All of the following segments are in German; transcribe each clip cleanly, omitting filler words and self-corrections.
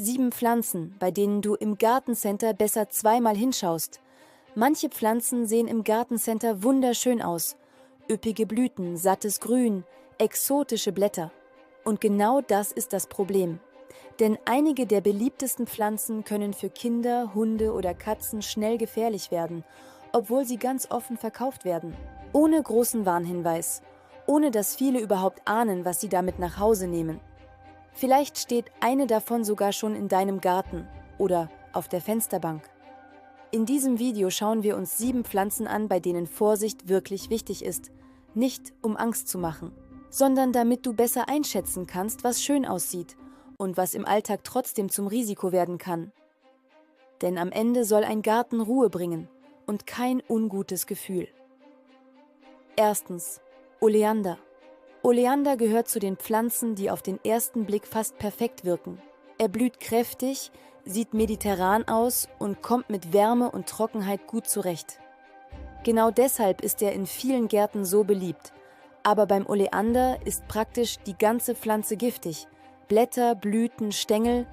7 Pflanzen, bei denen du im Gartencenter besser zweimal hinschaust. Manche Pflanzen sehen im Gartencenter wunderschön aus. Üppige Blüten, sattes Grün, exotische Blätter. Und genau das ist das Problem. Denn einige der beliebtesten Pflanzen können für Kinder, Hunde oder Katzen schnell gefährlich werden, obwohl sie ganz offen verkauft werden. Ohne großen Warnhinweis. Ohne dass viele überhaupt ahnen, was sie damit nach Hause nehmen. Vielleicht steht eine davon sogar schon in deinem Garten oder auf der Fensterbank. In diesem Video schauen wir uns 7 Pflanzen an, bei denen Vorsicht wirklich wichtig ist. Nicht um Angst zu machen, sondern damit du besser einschätzen kannst, was schön aussieht und was im Alltag trotzdem zum Risiko werden kann. Denn am Ende soll ein Garten Ruhe bringen und kein ungutes Gefühl. Erstens, Oleander. Oleander gehört zu den Pflanzen, die auf den ersten Blick fast perfekt wirken. Er blüht kräftig, sieht mediterran aus und kommt mit Wärme und Trockenheit gut zurecht. Genau deshalb ist er in vielen Gärten so beliebt. Aber beim Oleander ist praktisch die ganze Pflanze giftig. Blätter, Blüten, Stängel,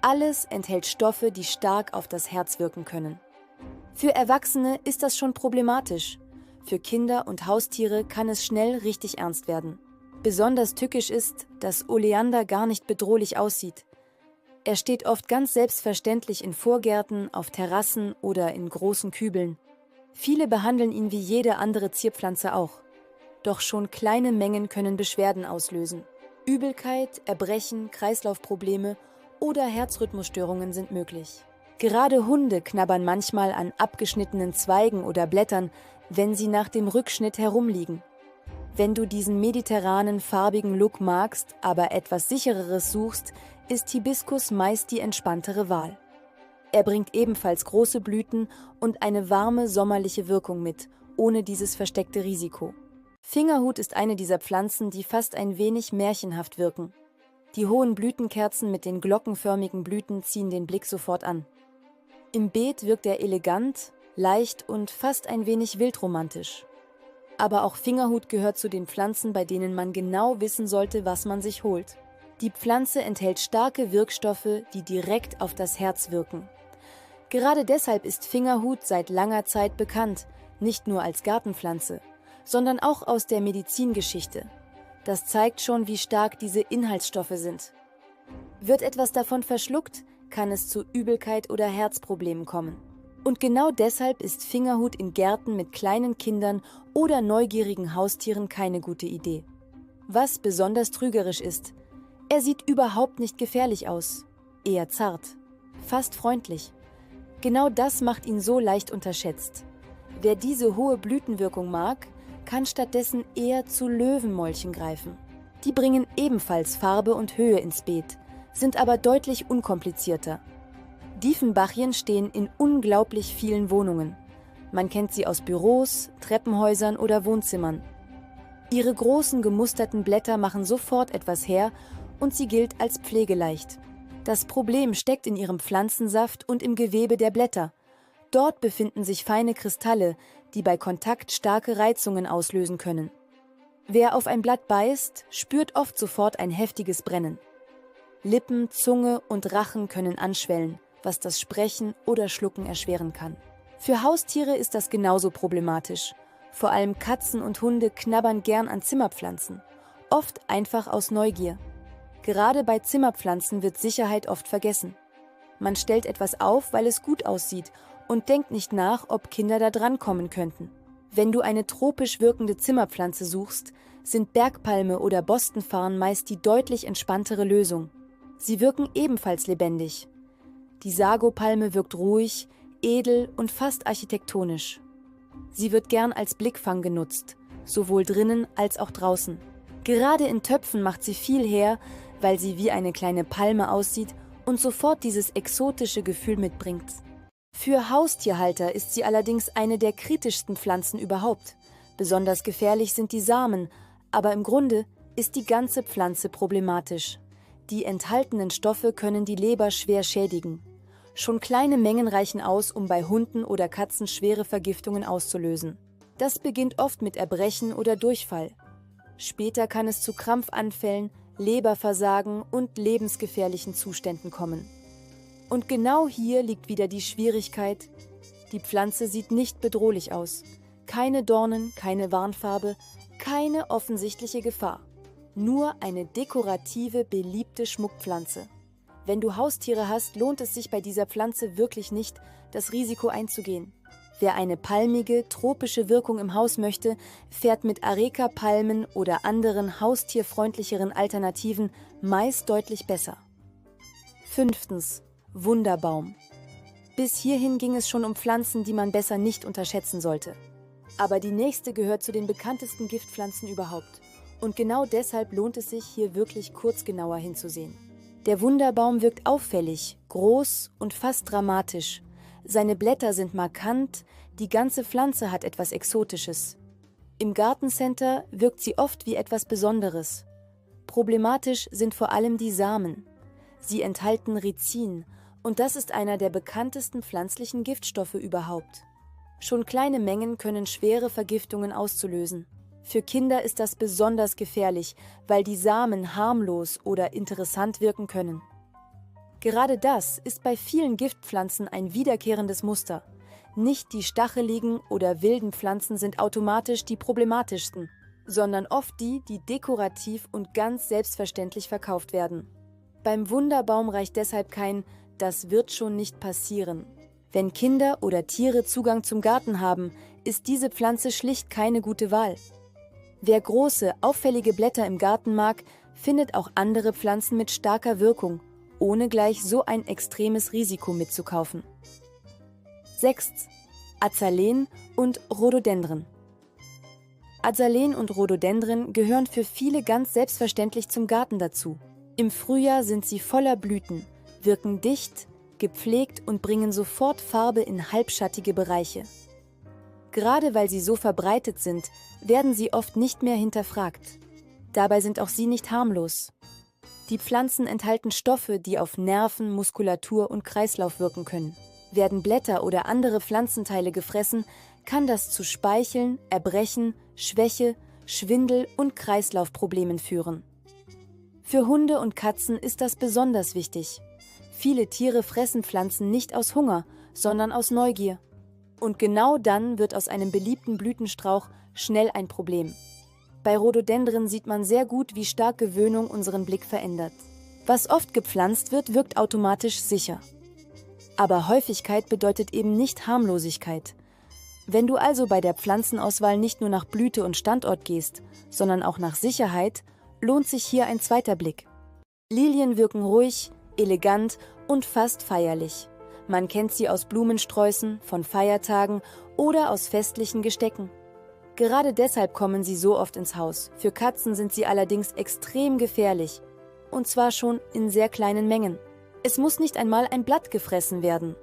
alles enthält Stoffe, die stark auf das Herz wirken können. Für Erwachsene ist das schon problematisch. Für Kinder und Haustiere kann es schnell richtig ernst werden. Besonders tückisch ist, dass Oleander gar nicht bedrohlich aussieht. Er steht oft ganz selbstverständlich in Vorgärten, auf Terrassen oder in großen Kübeln. Viele behandeln ihn wie jede andere Zierpflanze auch. Doch schon kleine Mengen können Beschwerden auslösen. Übelkeit, Erbrechen, Kreislaufprobleme oder Herzrhythmusstörungen sind möglich. Gerade Hunde knabbern manchmal an abgeschnittenen Zweigen oder Blättern, wenn sie nach dem Rückschnitt herumliegen. Wenn du diesen mediterranen, farbigen Look magst, aber etwas Sichereres suchst, ist Hibiskus meist die entspanntere Wahl. Er bringt ebenfalls große Blüten und eine warme, sommerliche Wirkung mit, ohne dieses versteckte Risiko. Fingerhut ist eine dieser Pflanzen, die fast ein wenig märchenhaft wirken. Die hohen Blütenkerzen mit den glockenförmigen Blüten ziehen den Blick sofort an. Im Beet wirkt er elegant, leicht und fast ein wenig wildromantisch. Aber auch Fingerhut gehört zu den Pflanzen, bei denen man genau wissen sollte, was man sich holt. Die Pflanze enthält starke Wirkstoffe, die direkt auf das Herz wirken. Gerade deshalb ist Fingerhut seit langer Zeit bekannt, nicht nur als Gartenpflanze, sondern auch aus der Medizingeschichte. Das zeigt schon, wie stark diese Inhaltsstoffe sind. Wird etwas davon verschluckt, kann es zu Übelkeit oder Herzproblemen kommen. Und genau deshalb ist Fingerhut in Gärten mit kleinen Kindern oder neugierigen Haustieren keine gute Idee. Was besonders trügerisch ist, er sieht überhaupt nicht gefährlich aus, eher zart, fast freundlich. Genau das macht ihn so leicht unterschätzt. Wer diese hohe Blütenwirkung mag, kann stattdessen eher zu Löwenmolchen greifen. Die bringen ebenfalls Farbe und Höhe ins Beet, sind aber deutlich unkomplizierter. Diefenbachien stehen in unglaublich vielen Wohnungen. Man kennt sie aus Büros, Treppenhäusern oder Wohnzimmern. Ihre großen gemusterten Blätter machen sofort etwas her und sie gilt als pflegeleicht. Das Problem steckt in ihrem Pflanzensaft und im Gewebe der Blätter. Dort befinden sich feine Kristalle, die bei Kontakt starke Reizungen auslösen können. Wer auf ein Blatt beißt, spürt oft sofort ein heftiges Brennen. Lippen, Zunge und Rachen können anschwellen, was das Sprechen oder Schlucken erschweren kann. Für Haustiere ist das genauso problematisch. Vor allem Katzen und Hunde knabbern gern an Zimmerpflanzen, oft einfach aus Neugier. Gerade bei Zimmerpflanzen wird Sicherheit oft vergessen. Man stellt etwas auf, weil es gut aussieht und denkt nicht nach, ob Kinder da dran kommen könnten. Wenn du eine tropisch wirkende Zimmerpflanze suchst, sind Bergpalme oder Bostonfarn meist die deutlich entspanntere Lösung. Sie wirken ebenfalls lebendig. Die Sagopalme wirkt ruhig, edel und fast architektonisch. Sie wird gern als Blickfang genutzt, sowohl drinnen als auch draußen. Gerade in Töpfen macht sie viel her, weil sie wie eine kleine Palme aussieht und sofort dieses exotische Gefühl mitbringt. Für Haustierhalter ist sie allerdings eine der kritischsten Pflanzen überhaupt. Besonders gefährlich sind die Samen, aber im Grunde ist die ganze Pflanze problematisch. Die enthaltenen Stoffe können die Leber schwer schädigen. Schon kleine Mengen reichen aus, um bei Hunden oder Katzen schwere Vergiftungen auszulösen. Das beginnt oft mit Erbrechen oder Durchfall. Später kann es zu Krampfanfällen, Leberversagen und lebensgefährlichen Zuständen kommen. Und genau hier liegt wieder die Schwierigkeit. Die Pflanze sieht nicht bedrohlich aus. Keine Dornen, keine Warnfarbe, keine offensichtliche Gefahr. Nur eine dekorative, beliebte Schmuckpflanze. Wenn du Haustiere hast, lohnt es sich bei dieser Pflanze wirklich nicht, das Risiko einzugehen. Wer eine palmige, tropische Wirkung im Haus möchte, fährt mit Areca-Palmen oder anderen haustierfreundlicheren Alternativen meist deutlich besser. 5. Wunderbaum. Bis hierhin ging es schon um Pflanzen, die man besser nicht unterschätzen sollte. Aber die nächste gehört zu den bekanntesten Giftpflanzen überhaupt. Und genau deshalb lohnt es sich, hier wirklich kurz genauer hinzusehen. Der Wunderbaum wirkt auffällig, groß und fast dramatisch. Seine Blätter sind markant, die ganze Pflanze hat etwas Exotisches. Im Gartencenter wirkt sie oft wie etwas Besonderes. Problematisch sind vor allem die Samen. Sie enthalten Ricin und das ist einer der bekanntesten pflanzlichen Giftstoffe überhaupt. Schon kleine Mengen können schwere Vergiftungen auszulösen. Für Kinder ist das besonders gefährlich, weil die Samen harmlos oder interessant wirken können. Gerade das ist bei vielen Giftpflanzen ein wiederkehrendes Muster. Nicht die stacheligen oder wilden Pflanzen sind automatisch die problematischsten, sondern oft die, die dekorativ und ganz selbstverständlich verkauft werden. Beim Wunderbaum reicht deshalb kein „Das wird schon nicht passieren". Wenn Kinder oder Tiere Zugang zum Garten haben, ist diese Pflanze schlicht keine gute Wahl. Wer große, auffällige Blätter im Garten mag, findet auch andere Pflanzen mit starker Wirkung, ohne gleich so ein extremes Risiko mitzukaufen. 6. Azaleen und Rhododendren. Azaleen und Rhododendren gehören für viele ganz selbstverständlich zum Garten dazu. Im Frühjahr sind sie voller Blüten, wirken dicht, gepflegt und bringen sofort Farbe in halbschattige Bereiche. Gerade weil sie so verbreitet sind, werden sie oft nicht mehr hinterfragt. Dabei sind auch sie nicht harmlos. Die Pflanzen enthalten Stoffe, die auf Nerven, Muskulatur und Kreislauf wirken können. Werden Blätter oder andere Pflanzenteile gefressen, kann das zu Speicheln, Erbrechen, Schwäche, Schwindel und Kreislaufproblemen führen. Für Hunde und Katzen ist das besonders wichtig. Viele Tiere fressen Pflanzen nicht aus Hunger, sondern aus Neugier. Und genau dann wird aus einem beliebten Blütenstrauch schnell ein Problem. Bei Rhododendren sieht man sehr gut, wie stark Gewöhnung unseren Blick verändert. Was oft gepflanzt wird, wirkt automatisch sicher. Aber Häufigkeit bedeutet eben nicht Harmlosigkeit. Wenn du also bei der Pflanzenauswahl nicht nur nach Blüte und Standort gehst, sondern auch nach Sicherheit, lohnt sich hier ein zweiter Blick. Lilien wirken ruhig, elegant und fast feierlich. Man kennt sie aus Blumensträußen, von Feiertagen oder aus festlichen Gestecken. Gerade deshalb kommen sie so oft ins Haus. Für Katzen sind sie allerdings extrem gefährlich. Und zwar schon in sehr kleinen Mengen. Es muss nicht einmal ein Blatt gefressen werden.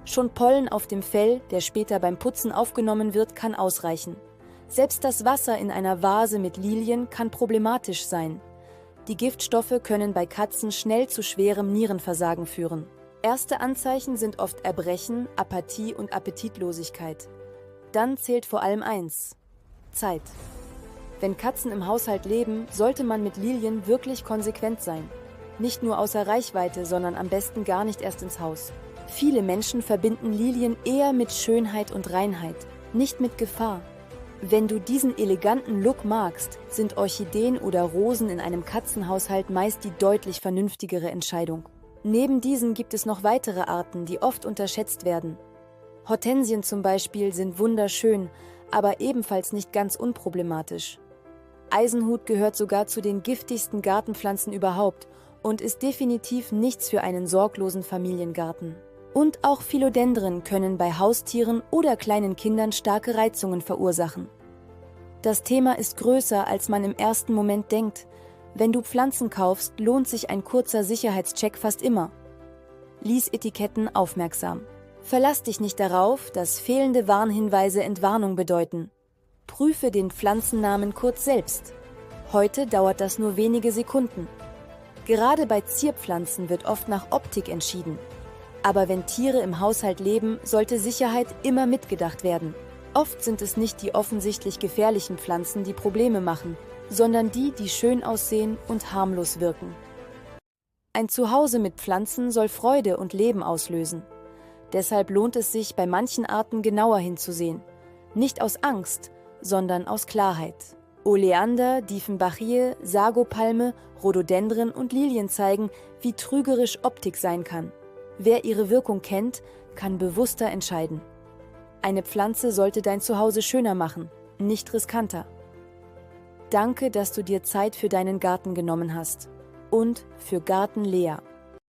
Schon Pollen auf dem Fell, der später beim Putzen aufgenommen wird, kann ausreichen. Selbst das Wasser in einer Vase mit Lilien kann problematisch sein. Die Giftstoffe können bei Katzen schnell zu schwerem Nierenversagen führen. Erste Anzeichen sind oft Erbrechen, Apathie und Appetitlosigkeit. Dann zählt vor allem eins: Zeit. Wenn Katzen im Haushalt leben, sollte man mit Lilien wirklich konsequent sein. Nicht nur außer Reichweite, sondern am besten gar nicht erst ins Haus. Viele Menschen verbinden Lilien eher mit Schönheit und Reinheit, nicht mit Gefahr. Wenn du diesen eleganten Look magst, sind Orchideen oder Rosen in einem Katzenhaushalt meist die deutlich vernünftigere Entscheidung. Neben diesen gibt es noch weitere Arten, die oft unterschätzt werden. Hortensien zum Beispiel sind wunderschön, aber ebenfalls nicht ganz unproblematisch. Eisenhut gehört sogar zu den giftigsten Gartenpflanzen überhaupt und ist definitiv nichts für einen sorglosen Familiengarten. Und auch Philodendren können bei Haustieren oder kleinen Kindern starke Reizungen verursachen. Das Thema ist größer, als man im ersten Moment denkt. Wenn du Pflanzen kaufst, lohnt sich ein kurzer Sicherheitscheck fast immer. Lies Etiketten aufmerksam. Verlass dich nicht darauf, dass fehlende Warnhinweise Entwarnung bedeuten. Prüfe den Pflanzennamen kurz selbst. Heute dauert das nur wenige Sekunden. Gerade bei Zierpflanzen wird oft nach Optik entschieden. Aber wenn Tiere im Haushalt leben, sollte Sicherheit immer mitgedacht werden. Oft sind es nicht die offensichtlich gefährlichen Pflanzen, die Probleme machen, sondern die, die schön aussehen und harmlos wirken. Ein Zuhause mit Pflanzen soll Freude und Leben auslösen. Deshalb lohnt es sich, bei manchen Arten genauer hinzusehen. Nicht aus Angst, sondern aus Klarheit. Oleander, Diefenbachie, Sagopalme, Rhododendren und Lilien zeigen, wie trügerisch Optik sein kann. Wer ihre Wirkung kennt, kann bewusster entscheiden. Eine Pflanze sollte dein Zuhause schöner machen, nicht riskanter. Danke, dass du dir Zeit für deinen Garten genommen hast. Und für Garten Lea.